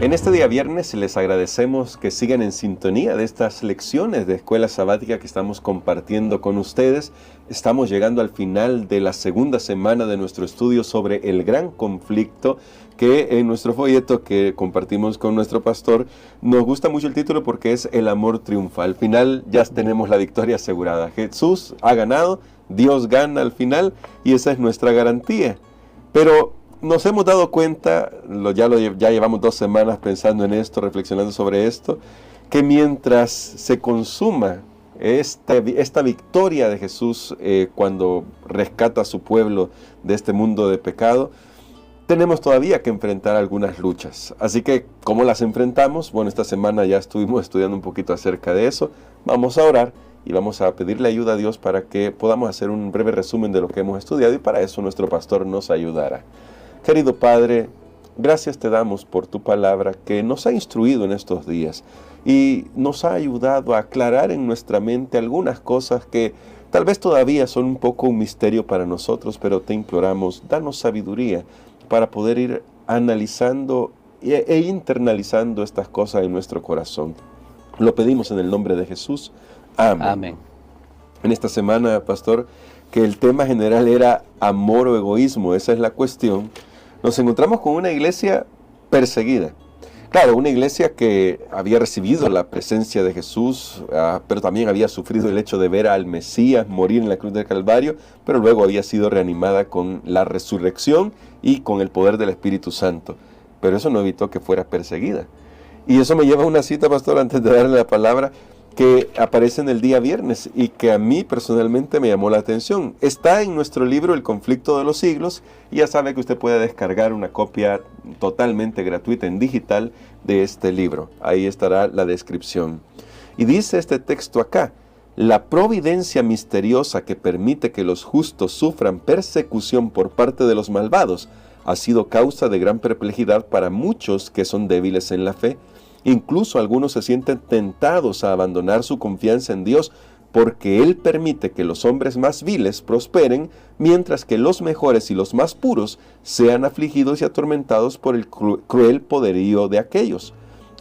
En este día viernes les agradecemos que sigan en sintonía de estas lecciones de Escuela Sabática que estamos compartiendo con ustedes. Estamos llegando al final de la segunda semana de nuestro estudio sobre el gran conflicto, que en nuestro folleto que compartimos con nuestro pastor nos gusta mucho el título porque es El amor triunfa. Al final ya tenemos la victoria asegurada. Jesús ha ganado, Dios gana al final y esa es nuestra garantía. Pero nos hemos dado cuenta, ya llevamos 2 semanas pensando en esto, reflexionando sobre esto, que mientras se consuma esta victoria de Jesús cuando rescata a su pueblo de este mundo de pecado, tenemos todavía que enfrentar algunas luchas. Así que, ¿cómo las enfrentamos? Bueno, esta semana ya estuvimos estudiando un poquito acerca de eso. Vamos a orar y vamos a pedirle ayuda a Dios para que podamos hacer un breve resumen de lo que hemos estudiado y para eso nuestro pastor nos ayudará. Querido Padre, gracias te damos por tu palabra que nos ha instruido en estos días y nos ha ayudado a aclarar en nuestra mente algunas cosas que tal vez todavía son un poco un misterio para nosotros, pero te imploramos, danos sabiduría para poder ir analizando e internalizando estas cosas en nuestro corazón. Lo pedimos en el nombre de Jesús. Amén. Amén. En esta semana, pastor, que el tema general era amor o egoísmo, esa es la cuestión. Nos encontramos con una iglesia perseguida. Claro, una iglesia que había recibido la presencia de Jesús, pero también había sufrido el hecho de ver al Mesías morir en la cruz del Calvario, pero luego había sido reanimada con la resurrección y con el poder del Espíritu Santo. Pero eso no evitó que fuera perseguida. Y eso me lleva a una cita, pastor, antes de darle la palabra, que aparece en el día viernes y que a mí personalmente me llamó la atención. Está en nuestro libro El conflicto de los siglos y ya sabe que usted puede descargar una copia totalmente gratuita en digital de este libro. Ahí estará la descripción. Y dice este texto acá: la providencia misteriosa que permite que los justos sufran persecución por parte de los malvados ha sido causa de gran perplejidad para muchos que son débiles en la fe. Incluso algunos se sienten tentados a abandonar su confianza en Dios porque Él permite que los hombres más viles prosperen, mientras que los mejores y los más puros sean afligidos y atormentados por el cruel poderío de aquellos.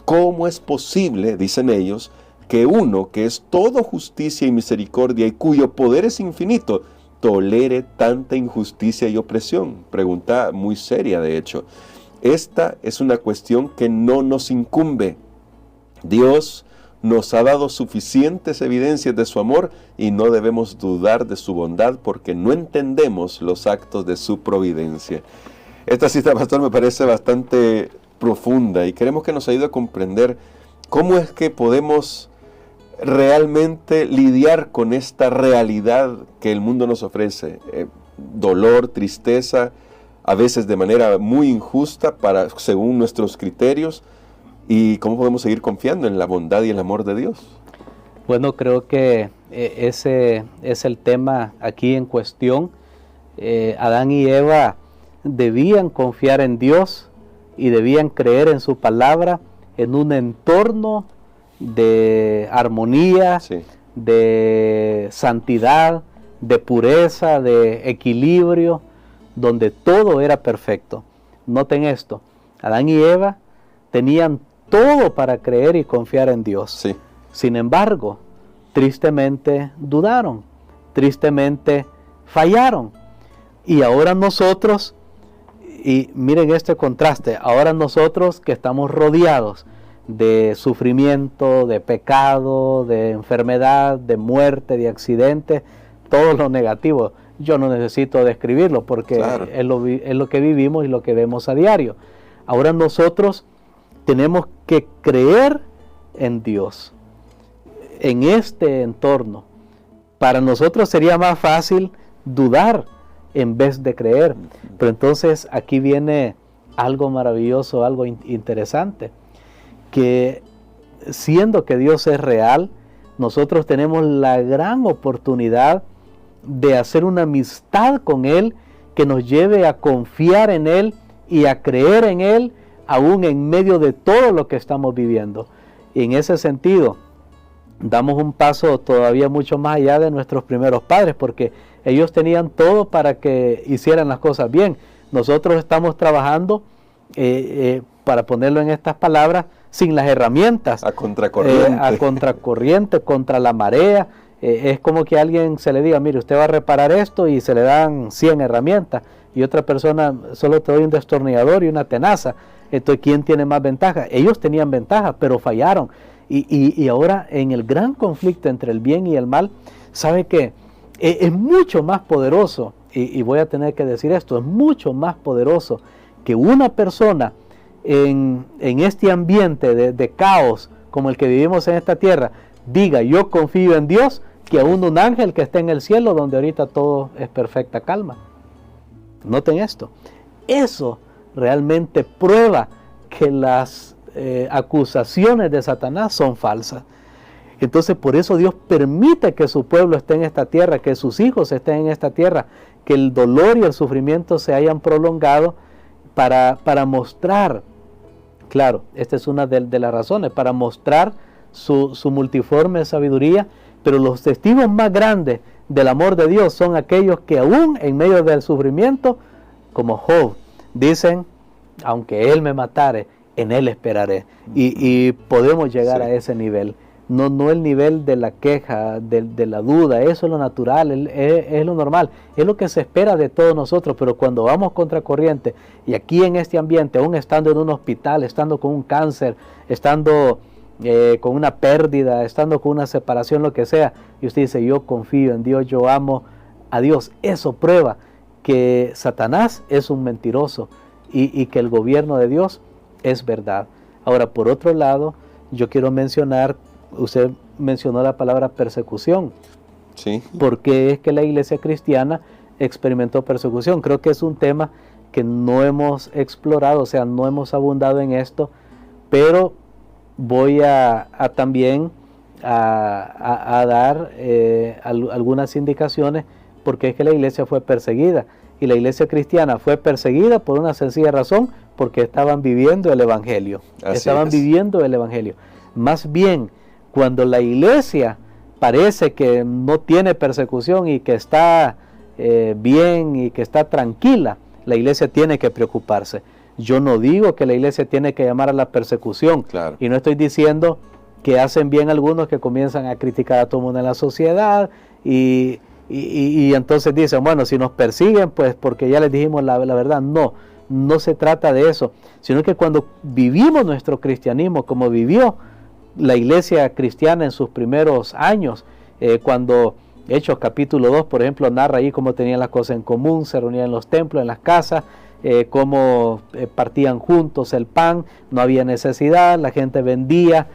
¿Cómo es posible, dicen ellos, que uno que es todo justicia y misericordia y cuyo poder es infinito, tolere tanta injusticia y opresión? Pregunta muy seria, de hecho. Esta es una cuestión que no nos incumbe. Dios nos ha dado suficientes evidencias de su amor y no debemos dudar de su bondad porque no entendemos los actos de su providencia. Esta cita, pastor, me parece bastante profunda y queremos que nos ayude a comprender cómo es que podemos realmente lidiar con esta realidad que el mundo nos ofrece. Dolor, tristeza, a veces de manera muy injusta según nuestros criterios, y cómo podemos seguir confiando en la bondad y el amor de Dios. Bueno, creo que ese es el tema aquí en cuestión. Adán y Eva debían confiar en Dios y debían creer en su palabra en un entorno de armonía, sí, de santidad, de pureza, de equilibrio, donde todo era perfecto. Noten esto: Adán y Eva tenían todo para creer y confiar en Dios. Sí. Sin embargo, tristemente dudaron, tristemente fallaron. Y ahora nosotros, y miren este contraste, ahora nosotros que estamos rodeados de sufrimiento, de pecado, de enfermedad, de muerte, de accidentes, todo lo negativo. Yo no necesito describirlo porque claro, es lo que vivimos y lo que vemos a diario. Ahora nosotros tenemos que creer en Dios, en este entorno. Para nosotros sería más fácil dudar en vez de creer. Pero entonces aquí viene algo maravilloso, algo interesante, que siendo que Dios es real, nosotros tenemos la gran oportunidad de hacer una amistad con Él que nos lleve a confiar en Él y a creer en Él aún en medio de todo lo que estamos viviendo. Y en ese sentido damos un paso todavía mucho más allá de nuestros primeros padres, porque ellos tenían todo para que hicieran las cosas bien. Nosotros estamos trabajando para ponerlo en estas palabras, sin las herramientas. A contracorriente. A contracorriente, contra la marea. Es como que a alguien se le diga, mire, usted va a reparar esto y se le dan 100 herramientas. Y otra persona solo te doy un destornillador y una tenaza. Entonces, ¿quién tiene más ventaja? Ellos tenían ventaja, pero fallaron. Y ahora en el gran conflicto entre el bien y el mal, ¿sabe qué? Es mucho más poderoso, y voy a tener que decir esto, es mucho más poderoso que una persona en este ambiente de caos como el que vivimos en esta tierra, diga yo confío en Dios, que aún un ángel que está en el cielo donde ahorita todo es perfecta calma. Noten esto, eso realmente prueba que las acusaciones de Satanás son falsas. Entonces por eso Dios permite que su pueblo esté en esta tierra, que sus hijos estén en esta tierra, que el dolor y el sufrimiento se hayan prolongado para mostrar, claro, esta es una de las razones, para mostrar su multiforme sabiduría, pero los testigos más grandes del amor de Dios son aquellos que aún en medio del sufrimiento, como Job, dicen, aunque Él me matare, en Él esperaré. Y podemos llegar a ese nivel. No el nivel de la queja, de la duda, eso es lo natural, es lo normal, es lo que se espera de todos nosotros, pero cuando vamos contra corriente, y aquí en este ambiente, aún estando en un hospital, estando con un cáncer, estando con una pérdida, estando con una separación, lo que sea, y usted dice, yo confío en Dios, yo amo a Dios, eso prueba que Satanás es un mentiroso, y que el gobierno de Dios es verdad. Ahora, por otro lado, yo quiero mencionar, usted mencionó la palabra persecución. Sí. ¿Por qué es que la iglesia cristiana experimentó persecución? Creo que es un tema que no hemos explorado, o sea, no hemos abundado en esto, pero voy a también a dar algunas indicaciones porque es que la iglesia fue perseguida. Y la iglesia cristiana fue perseguida por una sencilla razón, porque estaban viviendo el Evangelio. Viviendo el Evangelio. Más bien, cuando la iglesia parece que no tiene persecución y que está bien y que está tranquila, la iglesia tiene que preocuparse. Yo no digo que la iglesia tiene que llamar a la persecución. Claro. Y no estoy diciendo que hacen bien algunos que comienzan a criticar a todo el mundo en la sociedad y entonces dicen, bueno, si nos persiguen, pues porque ya les dijimos la verdad. No se trata de eso, sino que cuando vivimos nuestro cristianismo como vivió la iglesia cristiana en sus primeros años, cuando Hechos capítulo 2, por ejemplo, narra ahí cómo tenían las cosas en común, se reunían en los templos, en las casas, cómo partían juntos el pan, no había necesidad, la gente vendía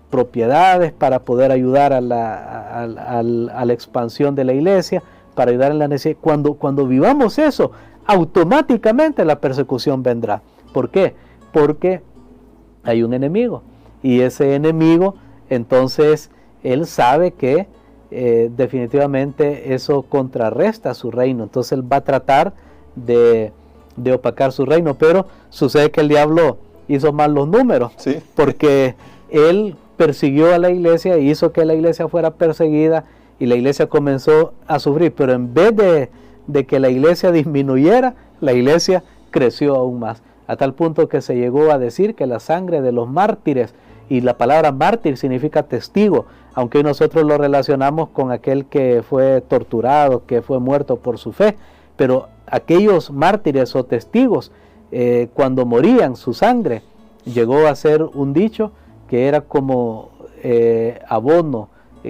propiedades para poder ayudar a la expansión de la iglesia, para ayudar en la necesidad. Cuando vivamos eso, automáticamente la persecución vendrá. ¿Por qué? Porque hay un enemigo, y ese enemigo, entonces, él sabe que definitivamente eso contrarresta su reino, entonces él va a tratar de opacar su reino, pero sucede que el diablo hizo mal los números, ¿sí? Porque él persiguió a la iglesia y hizo que la iglesia fuera perseguida y la iglesia comenzó a sufrir, pero en vez de que la iglesia disminuyera, la iglesia creció aún más, a tal punto que se llegó a decir que la sangre de los mártires, y la palabra mártir significa testigo, aunque nosotros lo relacionamos con aquel que fue torturado, que fue muerto por su fe, pero aquellos mártires o testigos, cuando morían, su sangre llegó a ser un dicho que era como abono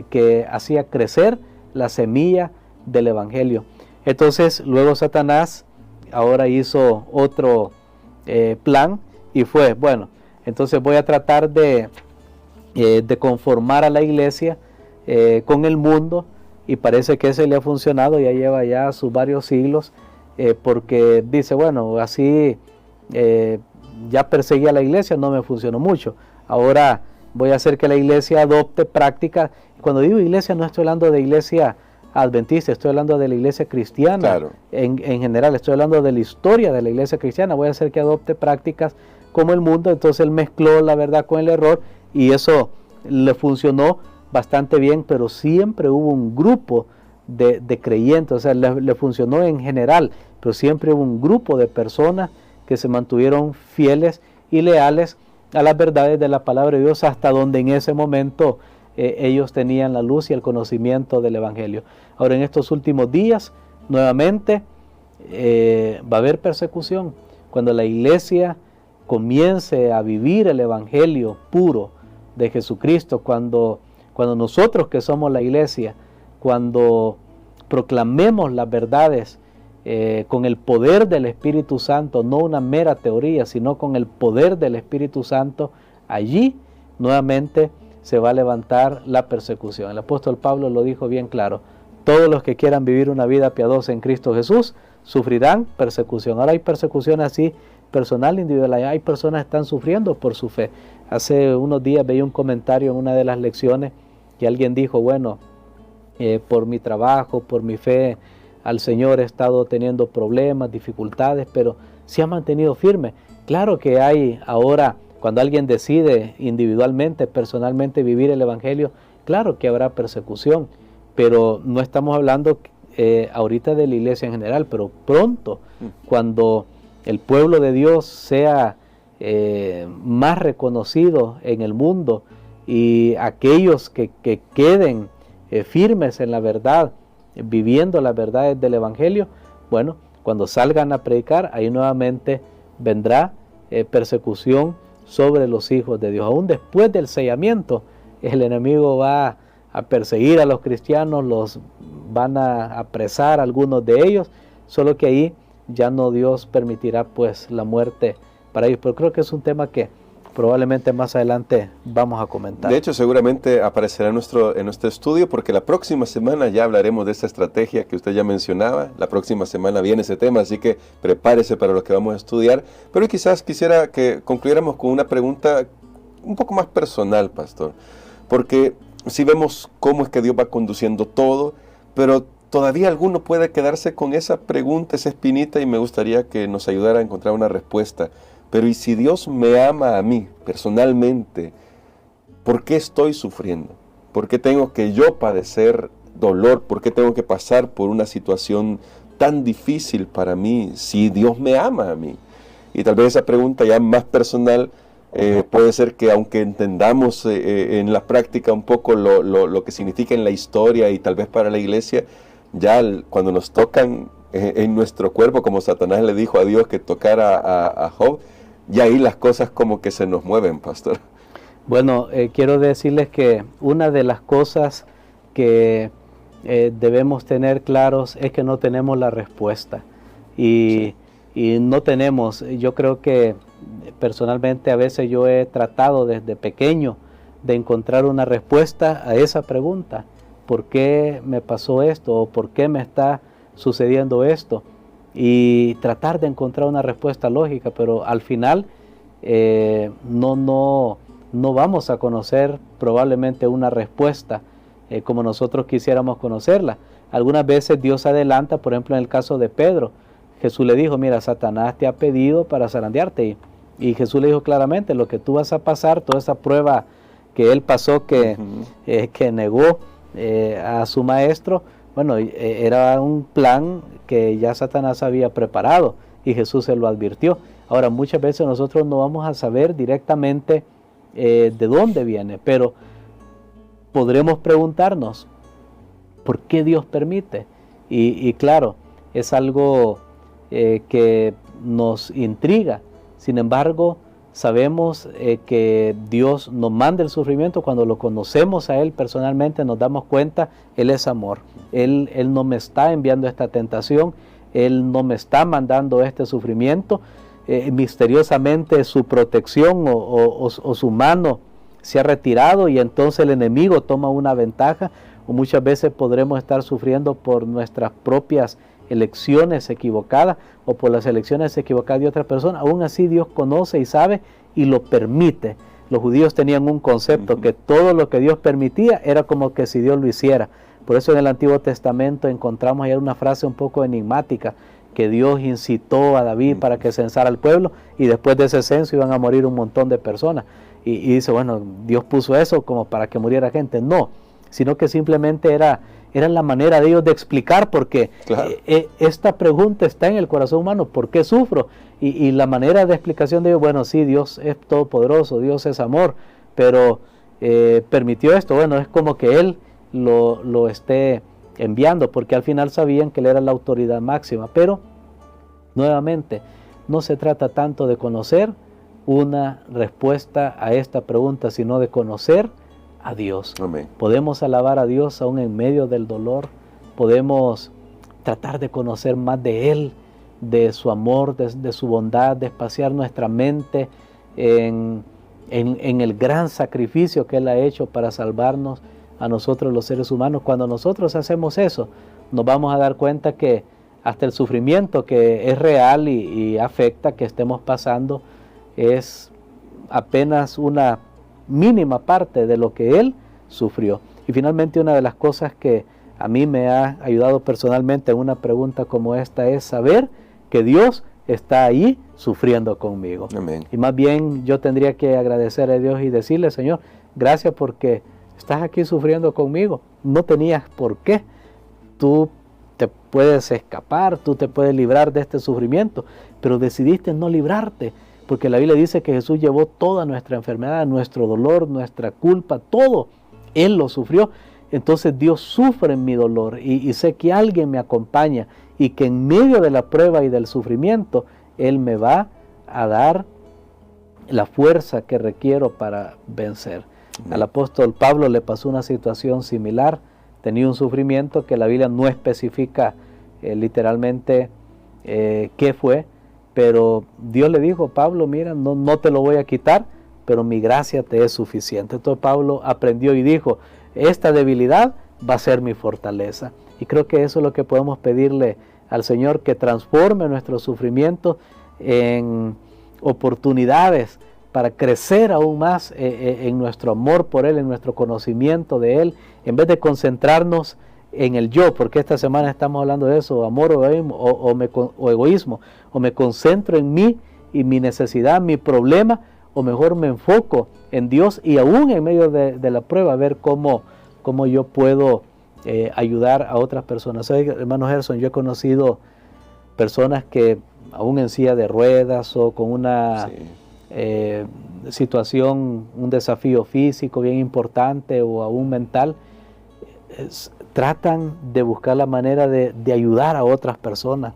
que hacía crecer la semilla del Evangelio. Entonces luego Satanás ahora hizo otro plan y fue, bueno, entonces voy a tratar de conformar a la iglesia con el mundo, y parece que ese le ha funcionado, ya lleva ya sus varios siglos, porque dice, bueno, así ya perseguí a la iglesia, no me funcionó mucho, ahora voy a hacer que la iglesia adopte prácticas. Cuando digo iglesia no estoy hablando de iglesia adventista, estoy hablando de la iglesia cristiana, claro. En general, estoy hablando de la historia de la iglesia cristiana. Voy a hacer que adopte prácticas como el mundo. Entonces él mezcló la verdad con el error y eso le funcionó bastante bien, pero siempre hubo un grupo de creyentes, o sea, le funcionó en general, pero siempre hubo un grupo de personas que se mantuvieron fieles y leales a las verdades de la palabra de Dios hasta donde en ese momento ellos tenían la luz y el conocimiento del Evangelio. Ahora, en estos últimos días, nuevamente, va a haber persecución. Cuando la iglesia comience a vivir el Evangelio puro de Jesucristo, cuando nosotros que somos la iglesia, cuando proclamemos las verdades con el poder del Espíritu Santo, no una mera teoría, sino con el poder del Espíritu Santo, allí nuevamente se va a levantar la persecución. El apóstol Pablo lo dijo bien claro: todos los que quieran vivir una vida piadosa en Cristo Jesús sufrirán persecución. Ahora hay persecución así personal, individual. Hay personas que están sufriendo por su fe. Hace unos días veía un comentario en una de las lecciones que alguien dijo: bueno, por mi trabajo, por mi fe al Señor he estado teniendo problemas, dificultades, pero se ha mantenido firme. Claro que hay ahora, cuando alguien decide individualmente, personalmente vivir el Evangelio, claro que habrá persecución, pero no estamos hablando ahorita de la iglesia en general, pero pronto, cuando el pueblo de Dios sea más reconocido en el mundo y aquellos que queden firmes en la verdad, viviendo las verdades del Evangelio, bueno, cuando salgan a predicar, ahí nuevamente vendrá persecución sobre los hijos de Dios. Aún después del sellamiento, el enemigo va a perseguir a los cristianos, los van a apresar a algunos de ellos, solo que ahí ya no Dios permitirá pues la muerte para ellos. Pero creo que es un tema que probablemente más adelante vamos a comentar. De hecho, seguramente aparecerá en nuestro estudio, porque la próxima semana ya hablaremos de esta estrategia que usted ya mencionaba. La próxima semana viene ese tema, así que prepárese para lo que vamos a estudiar. Pero quizás quisiera que concluyéramos con una pregunta un poco más personal, pastor, porque si vemos cómo es que Dios va conduciendo todo, pero todavía alguno puede quedarse con esa pregunta, esa espinita, y me gustaría que nos ayudara a encontrar una respuesta. Pero ¿y si Dios me ama a mí personalmente? ¿Por qué estoy sufriendo? ¿Por qué tengo que yo padecer dolor? ¿Por qué tengo que pasar por una situación tan difícil para mí si Dios me ama a mí? Y tal vez esa pregunta ya más personal puede ser que, aunque entendamos en la práctica un poco lo que significa en la historia y tal vez para la iglesia, ya cuando nos tocan en nuestro cuerpo, como Satanás le dijo a Dios que tocara a Job, y ahí las cosas como que se nos mueven, pastor. Bueno, quiero decirles que una de las cosas que debemos tener claros es que no tenemos la respuesta. Y no tenemos, yo creo que personalmente a veces yo he tratado desde pequeño de encontrar una respuesta a esa pregunta. ¿Por qué me pasó esto? ¿O por qué me está sucediendo esto? Y tratar de encontrar una respuesta lógica, pero al final no vamos a conocer probablemente una respuesta como nosotros quisiéramos conocerla. Algunas veces Dios adelanta, por ejemplo en el caso de Pedro, Jesús le dijo: mira, Satanás te ha pedido para zarandearte, y Jesús le dijo claramente: lo que tú vas a pasar, toda esa prueba que él pasó, que negó a su maestro, bueno, era un plan que ya Satanás había preparado y Jesús se lo advirtió. Ahora, muchas veces nosotros no vamos a saber directamente de dónde viene, pero podremos preguntarnos ¿por qué Dios permite? Y claro, es algo que nos intriga. Sin embargo, sabemos que Dios nos manda el sufrimiento. Cuando lo conocemos a Él personalmente, nos damos cuenta, Él es amor. Él no me está enviando esta tentación, Él no me está mandando este sufrimiento. Misteriosamente su protección o su mano se ha retirado, y entonces el enemigo toma una ventaja, o muchas veces podremos estar sufriendo por nuestras propias elecciones equivocadas o por las elecciones equivocadas de otra persona. Aún así Dios conoce y sabe y lo permite. Los judíos tenían un concepto que todo lo que Dios permitía era como que si Dios lo hiciera. Por eso en el Antiguo Testamento encontramos ahí una frase un poco enigmática, que Dios incitó a David para que censara al pueblo, y después de ese censo iban a morir un montón de personas. Y dice, bueno, Dios puso eso como para que muriera gente. No, sino que simplemente era era la manera de ellos de explicar, porque Claro. esta pregunta está en el corazón humano, ¿por qué sufro? Y la manera de explicación de ellos, bueno, sí, Dios es todopoderoso, Dios es amor, pero permitió esto, bueno, es como que Él lo esté enviando, porque al final sabían que Él era la autoridad máxima. Pero nuevamente, no se trata tanto de conocer una respuesta a esta pregunta, sino de conocer a Dios. Amén. Podemos alabar a Dios aún en medio del dolor, podemos tratar de conocer más de Él, de su amor, de su bondad, de espaciar nuestra mente en el gran sacrificio que Él ha hecho para salvarnos a nosotros los seres humanos. Cuando nosotros hacemos eso, nos vamos a dar cuenta que hasta el sufrimiento que es real y afecta, que estemos pasando, es apenas una mínima parte de lo que Él sufrió. Y finalmente, una de las cosas que a mí me ha ayudado personalmente en una pregunta como esta es saber que Dios está ahí sufriendo conmigo. Amén. Y más bien yo tendría que agradecer a Dios y decirle, Señor, gracias porque estás aquí sufriendo conmigo. No tenías por qué. Tú te puedes escapar, tú te puedes librar de este sufrimiento, pero decidiste no librarte, porque la Biblia dice que Jesús llevó toda nuestra enfermedad, nuestro dolor, nuestra culpa, todo. Él lo sufrió. Entonces Dios sufre en mi dolor y sé que alguien me acompaña y que en medio de la prueba y del sufrimiento Él me va a dar la fuerza que requiero para vencer. Al apóstol Pablo le pasó una situación similar, tenía un sufrimiento que la Biblia no especifica literalmente qué fue, pero Dios le dijo, Pablo, mira, no te lo voy a quitar, pero mi gracia te es suficiente. Entonces Pablo aprendió y dijo, esta debilidad va a ser mi fortaleza. Y creo que eso es lo que podemos pedirle al Señor, que transforme nuestro sufrimiento en oportunidades para crecer aún más en nuestro amor por Él, en nuestro conocimiento de Él, en vez de concentrarnos en el yo, porque esta semana estamos hablando de eso, amor o egoísmo, o me concentro en mí y mi necesidad, mi problema, o mejor me enfoco en Dios y aún en medio de la prueba, ver cómo yo puedo ayudar a otras personas. ¿Sabe, hermano Gerson? Yo he conocido personas que aún en silla de ruedas o con una situación, un desafío físico bien importante o aún mental, tratan de buscar la manera de ayudar a otras personas,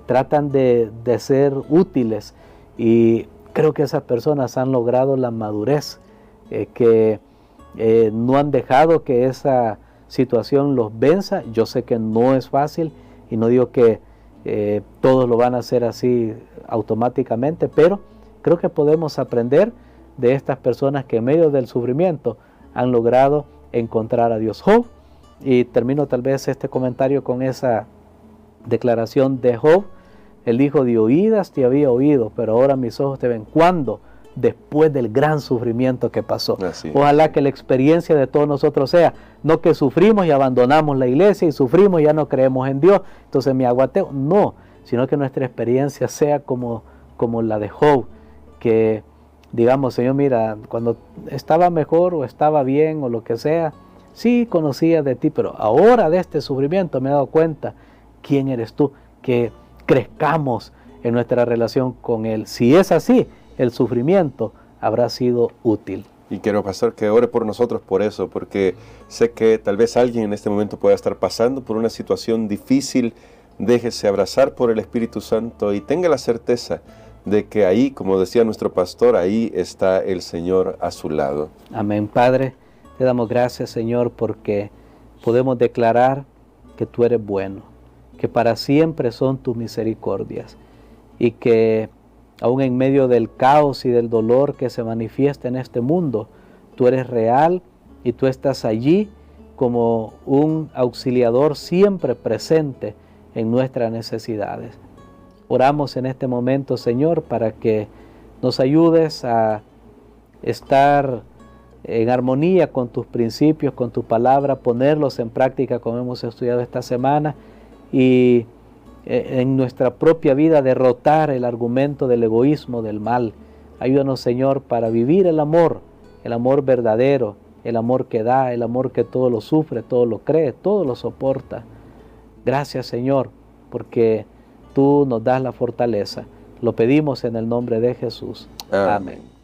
tratan de ser útiles, y creo que esas personas han logrado la madurez, que no han dejado que esa situación los venza. Yo sé que no es fácil y no digo que todos lo van a hacer así automáticamente, pero creo que podemos aprender de estas personas que en medio del sufrimiento han logrado encontrar a Dios. Job, y termino tal vez este comentario con esa declaración de Job. Él dijo, de oídas te había oído, pero ahora mis ojos te ven. ¿Cuándo? Después del gran sufrimiento que pasó. Ojalá que la experiencia de todos nosotros sea, no que sufrimos y abandonamos la iglesia y sufrimos y ya no creemos en Dios, entonces me aguateo. No, sino que nuestra experiencia sea como la de Job, que digamos, Señor, mira, cuando estaba mejor o estaba bien o lo que sea, sí conocía de ti, pero ahora de este sufrimiento me he dado cuenta quién eres tú, que crezcamos en nuestra relación con Él. Si es así, el sufrimiento habrá sido útil. Y quiero, pastor, que ore por nosotros por eso, porque sé que tal vez alguien en este momento pueda estar pasando por una situación difícil. Déjese abrazar por el Espíritu Santo y tenga la certeza de que ahí, como decía nuestro pastor, ahí está el Señor a su lado. Amén. Padre, te damos gracias, Señor, porque podemos declarar que tú eres bueno, que para siempre son tus misericordias y que aún en medio del caos y del dolor que se manifiesta en este mundo, tú eres real y tú estás allí como un auxiliador siempre presente en nuestras necesidades. Oramos en este momento, Señor, para que nos ayudes a estar en armonía con tus principios, con tu palabra, ponerlos en práctica como hemos estudiado esta semana y en nuestra propia vida derrotar el argumento del egoísmo, del mal. Ayúdanos, Señor, para vivir el amor verdadero, el amor que da, el amor que todo lo sufre, todo lo cree, todo lo soporta. Gracias, Señor, porque tú nos das la fortaleza. Lo pedimos en el nombre de Jesús. Amén. Amén.